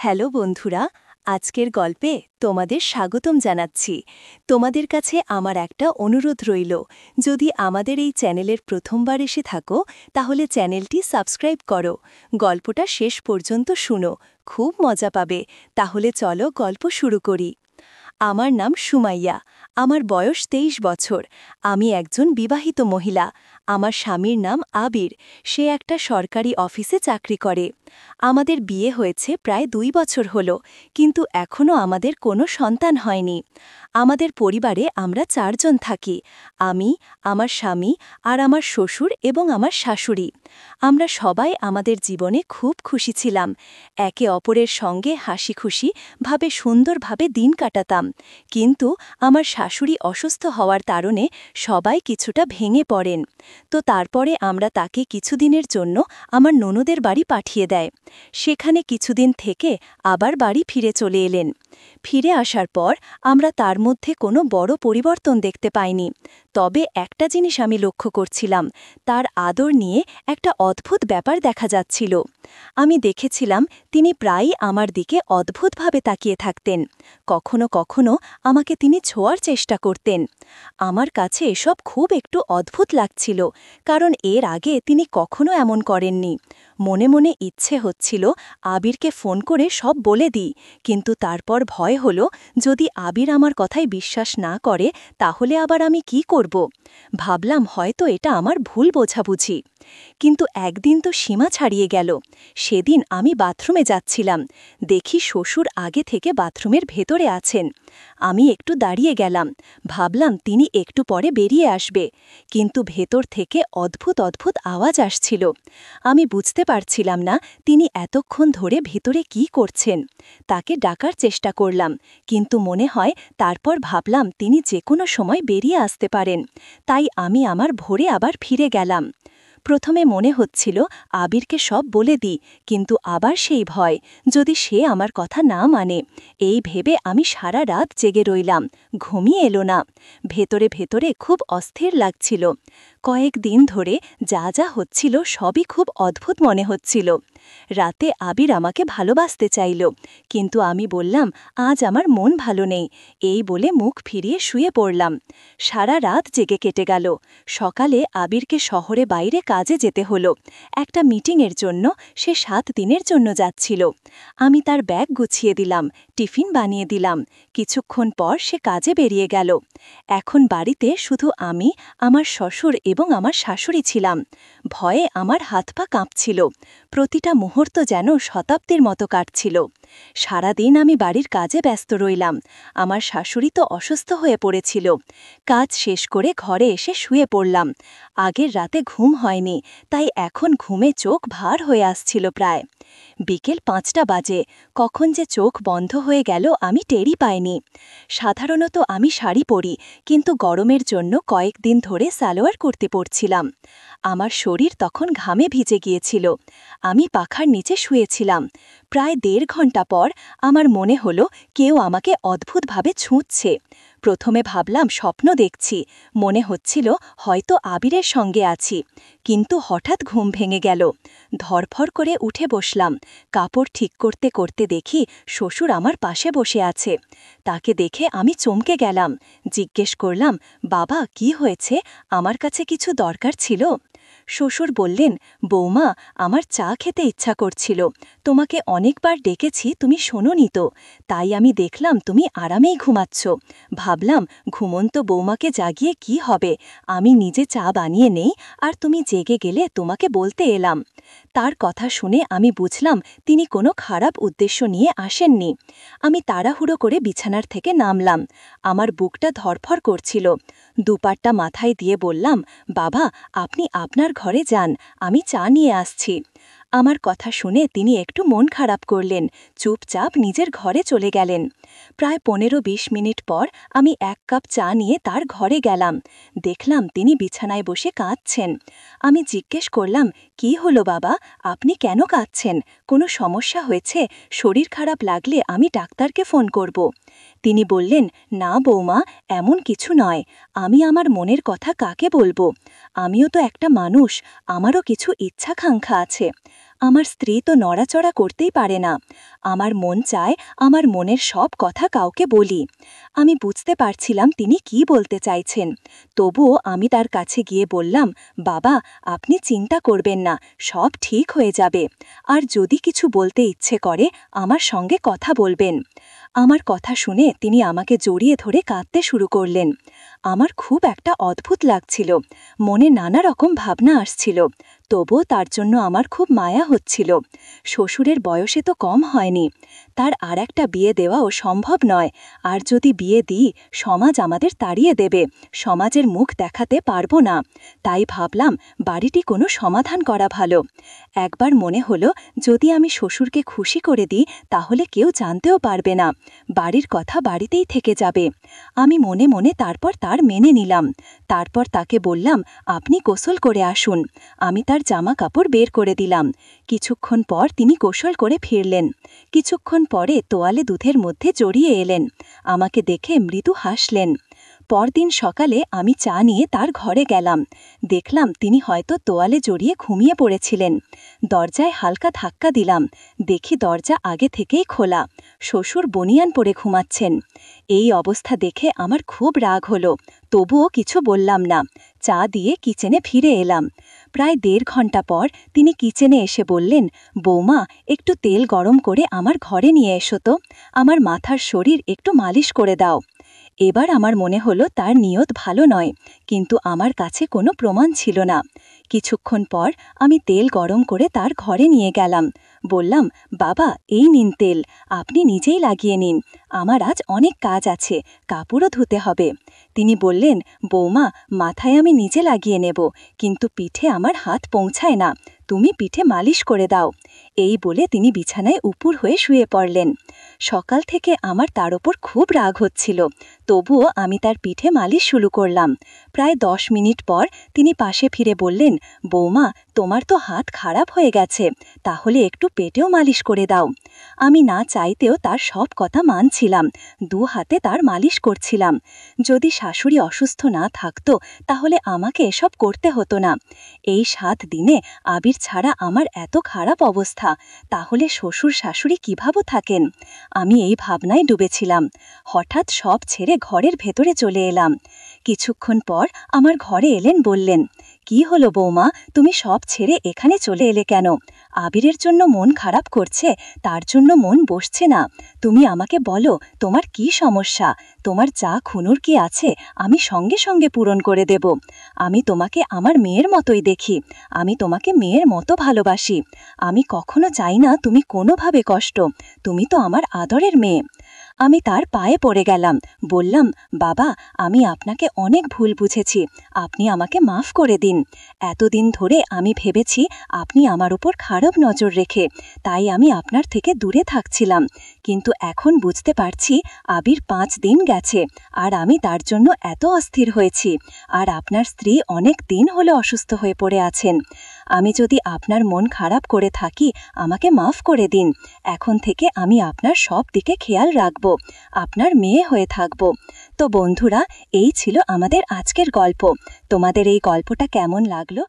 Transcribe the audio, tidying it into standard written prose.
Hello বন্ধুরা, আজকের গল্পে তোমাদের স্বাগতম জানাচ্ছি। তোমাদের কাছে আমার একটা অনুরোধ রইল, যদি আমাদের এই চ্যানেলের প্রথমবার এসে থাকো তাহলে চ্যানেলটি সাবস্ক্রাইব করো, গল্পটা শেষ পর্যন্ত শুনো, খুব মজা পাবে। তাহলে চলো গল্প শুরু করি। আমার নাম সুমাইয়া, আমার বয়স 23 বছর। আমি একজন বিবাহিত মহিলা। আমার স্বামীর নাম আবির, সে একটা সরকারি অফিসে চাকরি করে। আমাদের বিয়ে হয়েছে প্রায় 2 বছর হলো, কিন্তু এখনও আমাদের কোনো সন্তান হয়নি। আমাদের পরিবারে আমরা 4 জন থাকি, আমি, আমার স্বামী আর আমার শ্বশুর এবং আমার শাশুড়ি। আমরা সবাই আমাদের জীবনে খুব খুশি ছিলাম, একে অপরের সঙ্গে হাসি খুশি ভাবে সুন্দরভাবে দিন কাটাতাম। কিন্তু আমার শাশুড়ি অসুস্থ হওয়ার কারণে সবাই কিছুটা ভেঙে পড়েন। তো তারপরে আমরা তাকে কিছুদিনের জন্য আমার ননদের বাড়ি পাঠিয়ে দেয়। সেখানে কিছুদিন থেকে আবার বাড়ি ফিরে চলে এলেন। ফিরে আসার পর আমরা তার মধ্যে কোনো বড় পরিবর্তন দেখতে পাইনি। তবে একটা জিনিস আমি লক্ষ্য করছিলাম, তার আদর নিয়ে একটা অদ্ভুত ব্যাপার দেখা যাচ্ছিল। আমি দেখেছিলাম তিনি প্রায়ই আমার দিকে অদ্ভুতভাবে তাকিয়ে থাকতেন। কখনো কখনো আমাকে তিনি ছোঁয়ার চেষ্টা করতেন। আমার কাছে এসব খুব একটু অদ্ভুত লাগছিল, কারণ এর আগে তিনি কখনো এমন করেননি। মনে মনে ইচ্ছে হচ্ছিল আবিরকে ফোন করে সব বলে দিই, কিন্তু তারপর ভয় হলো, যদি আবির আমার কথায় বিশ্বাস না করে তাহলে আবার আমি কি করব। ভাবলাম হয়তো এটা আমার ভুল বোঝাবুঝি। কিন্তু একদিন তো সীমা ছাড়িয়ে গেল। সেদিন আমি বাথরুমে যাচ্ছিলাম, দেখি শ্বশুর আগে থেকে বাথরুমের ভেতরে আছেন। আমি একটু দাঁড়িয়ে গেলাম, ভাবলাম তিনি একটু পরে বেরিয়ে আসবে, কিন্তু ভেতর থেকে অদ্ভুত অদ্ভুত আওয়াজ আসছিল। আমি বুঝতে পারছিলাম না তিনি এতক্ষণ ধরে ভেতরে কি করছেন। তাকে ডাকার চেষ্টা করলাম, কিন্তু মনে হয় তারপর ভাবলাম তিনি যে কোনো সময় বেরিয়ে আসতে পারেন। তাই আমি আমার ভোরে আবার ফিরে গেলাম। প্রথমে মনে হচ্ছিল আবিরকে সব বলে দিই, কিন্তু আবার সেই ভয়, যদি সে আমার কথা না মানে। এই ভেবে আমি সারা রাত জেগে রইলাম, ঘুমিয়ে এলো না। ভেতরে ভেতরে খুব অস্থির লাগছিল। কয়েকদিন ধরে যা যা হচ্ছিল সবই খুব অদ্ভুত মনে হচ্ছিল। রাতে আবির আমাকে ভালোবাসতে চাইল, কিন্তু আমি বললাম আজ আমার মন ভালো নেই, এই বলে মুখ ফিরিয়ে শুয়ে পড়লাম। সারা রাত জেগে কেটে গেল। সকালে আবিরকে শহরে বাইরে কাজে যেতে হলো, একটা মিটিংয়ের জন্য। সে 7 দিনের জন্য যাচ্ছিল। আমি তার ব্যাগ গুছিয়ে দিলাম, টিফিন বানিয়ে দিলাম। কিছুক্ষণ পর সে কাজে বেরিয়ে গেল। এখন বাড়িতে শুধু আমি, আমার শ্বশুর এবং আমার শাশুড়ি ছিলাম। ভয়ে আমার হাত পা কাঁপছিল, প্রতিটা মুহূর্ত যেন শতাব্দীর মতো কাটছিল। সারাদিন আমি বাড়ির কাজে ব্যস্ত রইলাম। আমার শাশুড়ি তো অসুস্থ হয়ে পড়েছিল। কাজ শেষ করে ঘরে এসে শুয়ে পড়লাম। আগের রাতে ঘুম হয়নি, তাই এখন ঘুমে চোখ ভার হয়ে আসছিল প্রায়। বিকেল 5টা বাজে, কখন যে চোখ বন্ধ হয়ে গেল আমি টেরই পাইনি। সাধারণত আমি শাড়ি পরি, কিন্তু গরমের জন্য কয়েকদিন ধরে সালোয়ার কুর্তি পরছিলাম। আমার শরীর তখন ঘামে ভিজে গিয়েছিল। আমি পাখার নিচে শুয়েছিলাম। প্রায় 1.5 ঘন্টা পর আমার মনে হলো কেউ আমাকে অদ্ভুতভাবে ছুঁচ্ছে। প্রথমে ভাবলাম স্বপ্ন দেখছি, মনে হচ্ছিল হয়তো আবিরের সঙ্গে আছি। কিন্তু হঠাৎ ঘুম ভেঙে গেল। ধরফর করে উঠে বসলাম। কাপড় ঠিক করতে করতে দেখি শ্বশুর আমার পাশে বসে আছে। তাকে দেখে আমি চমকে গেলাম। জিজ্ঞেস করলাম, বাবা কি হয়েছে, আমার কাছে কিছু দরকার ছিল? শ্বশুর বললেন, বৌমা, আমার চা খেতে ইচ্ছা করছিল, তোমাকে অনেকবার ডেকেছি, তুমি শোনোনি তো, তাই আমি দেখলাম তুমি আরামেই ঘুমাচ্ছ। ভাবলাম ঘুমন্ত বৌমাকে জাগিয়ে কি হবে, আমি নিজে চা বানিয়ে নেই, আর তুমি জেগে গেলে তোমাকে বলতে এলাম। তার কথা শুনে আমি বুঝলাম তিনি কোনো খারাপ উদ্দেশ্য নিয়ে আসেননি। আমি তাড়াহুড়ো করে বিছানার থেকে নামলাম। আমার বুকটা ধরফর করছিল। দুপাট্টা মাথায় দিয়ে বললাম, বাবা, আপনি আপনার ঘরে যান, আমি চা নিয়ে আসছি। আমার কথা শুনে তিনি একটু মন খারাপ করলেন, চুপচাপ নিজের ঘরে চলে গেলেন। প্রায় 15-20 মিনিট পর আমি 1 কাপ চা নিয়ে তার ঘরে গেলাম। দেখলাম তিনি বিছানায় বসে কাঁদছেন। আমি জিজ্ঞেস করলাম, কি হলো বাবা, আপনি কেন কাঁদছেন, কোনো সমস্যা হয়েছে? শরীর খারাপ লাগলে আমি ডাক্তারকে ফোন করব। তিনি বললেন, না বৌমা, এমন কিছু নয়, আমি আমার মনের কথা কাকে বলবো, আমিও তো একটা মানুষ, আমারও কিছু ইচ্ছাকাঙ্ক্ষা আছে। আমার স্ত্রী তো নড়াচড়া করতেই পারে না। আমার মন চায় আমার মনের সব কথা কাউকে বলি। আমি বুঝতে পারছিলাম তিনি কি বলতে চাইছেন। তবুও আমি তার কাছে গিয়ে বললাম, বাবা, আপনি চিন্তা করবেন না, সব ঠিক হয়ে যাবে। আর যদি কিছু বলতে ইচ্ছে করে আমার সঙ্গে কথা বলবেন। আমার কথা শুনে তিনি আমাকে জড়িয়ে ধরে কাঁদতে শুরু করলেন। আমার খুব একটা অদ্ভুত লাগছিল, মনে নানা রকম ভাবনা আসছিল। তবুও তার জন্য আমার খুব মায়া হচ্ছিল। শ্বশুরের বয়সে তো কম হয়নি, তার আর একটা বিয়ে দেওয়াও সম্ভব নয়। আর যদি বিয়ে দিই, সমাজ আমাদের তাড়িয়ে দেবে, সমাজের মুখ দেখাতে পারবো না। তাই ভাবলাম বাড়িটি কোনো সমাধান করা ভালো। একবার মনে হলো যদি আমি শ্বশুরকে খুশি করে দিই তাহলে কেউ জানতেও পারবে না, বাড়ির কথা বাড়িতেই থেকে যাবে। আমি মনে মনে তারপর তার মেনে নিলাম। তারপর তাকে বললাম, আপনি গোসল করে আসুন। আমি তার জামা কাপড় বের করে দিলাম। কিছুক্ষণ পর তিনি গোসল করে ফিরলেন। কিছুক্ষণ পরে তোয়ালে দুধের মধ্যে জড়িয়ে এলেন। আমাকে দেখে মৃদু হাসলেন। পরদিন সকালে আমি চা নিয়ে তার ঘরে গেলাম। দেখলাম তিনি হয়তো তোয়ালে জড়িয়ে ঘুমিয়ে পড়েছিলেন। দরজায় হালকা ধাক্কা দিলাম। দেখি দরজা আগে থেকেই খোলা। শ্বশুর বনিয়ান পরে ঘুমাচ্ছেন। এই অবস্থা দেখে আমার খুব রাগ হলো, তবুও কিছু বললাম না। চা দিয়ে কিচেনে ফিরে এলাম। প্রায় 1.5 ঘন্টা পর তিনি কিচেনে এসে বললেন, বৌমা, একটু তেল গরম করে আমার ঘরে নিয়ে এসো তো, আমার মাথার শরীর একটু মালিশ করে দাও। এবার আমার মনে হলো তার নিয়ত ভালো নয়, কিন্তু আমার কাছে কোনো প্রমাণ ছিল না। কিছুক্ষণ পর আমি তেল গরম করে তার ঘরে নিয়ে গেলাম। বললাম, বাবা, এই নিন তেল, আপনি নিজেই লাগিয়ে নিন, আমার আজ অনেক কাজ আছে, কাপড়ও ধুতে হবে। তিনি বললেন, বৌমা, মাথায় আমি নিজে লাগিয়ে নেব, কিন্তু পিঠে আমার হাত পৌঁছায় না, তুমি পিঠে মালিশ করে দাও। এই বলে তিনি বিছানায় উপুর হয়ে শুয়ে পড়লেন। সকাল থেকে আমার তার ওপর খুব রাগ হচ্ছিল, তবুও আমি তার পিঠে মালিশ শুরু করলাম। প্রায় 10 মিনিট পর তিনি পাশে ফিরে বললেন, বৌমা, তোমার তো হাত খারাপ হয়ে গেছে, তাহলে একটু পেটেও মালিশ করে দাও। আমি না চাইতেও তার সব কথা মানছিলাম, 2 হাতে তার মালিশ করছিলাম। যদি শাশুড়ি অসুস্থ না থাকতো তাহলে আমাকে এসব করতে হতো না। এই 7 দিনে আবির ছাড়া আমার এত খারাপ অবস্থা, তাহলে শ্বশুর শাশুড়ি কিভাবে থাকেন? আমি এই ভাবনায় ডুবেছিলাম। হঠাৎ সব ছেড়ে ঘরের ভেতরে চলে এলাম। কিছুক্ষণ পর আমার ঘরে এলেন, বললেন, কি হলো বৌমা, তুমি সব ছেড়ে এখানে চলে এলে কেন? আবিরের জন্য মন খারাপ করছে, তার জন্য মন বসছে না। তুমি আমাকে বলো, তোমার কি সমস্যা? তোমার যা খুনুর কি আছে আমি সঙ্গে সঙ্গে পূরণ করে দেব। আমি তোমাকে আমার মেয়ের মতোই দেখি, আমি তোমাকে মেয়ের মতো ভালোবাসি। আমি কখনো চাই না তুমি কোনোভাবে কষ্ট, তুমি তো আমার আদরের মেয়ে। আমি তার পায়ে পড়ে গেলাম, বললাম, বাবা, আমি আপনাকে অনেক ভুল বুঝেছি, আপনি আমাকে মাফ করে দিন। এতদিন ধরে আমি ভেবেছি আপনি আমার উপর খারাপ নজর রেখে, তাই আমি আপনার থেকে দূরে থাকছিলাম। কিন্তু এখন বুঝতে পারছি আবির 5 দিন গেছে আর আমি তার জন্য এত অস্থির হয়েছি। আর আপনার স্ত্রী অনেক দিন হলো অসুস্থ হয়ে পড়ে আছেন। আমি যদি আপনার মন খারাপ করে থাকি আমাকে মাফ করে দিন। এখন থেকে আমি আপনার সব দিকে খেয়াল রাখব, আপনার মেয়ে হয়ে থাকব। তো বন্ধুরা, এই ছিল আমাদের আজকের গল্প। তোমাদের এই গল্পটা কেমন লাগলো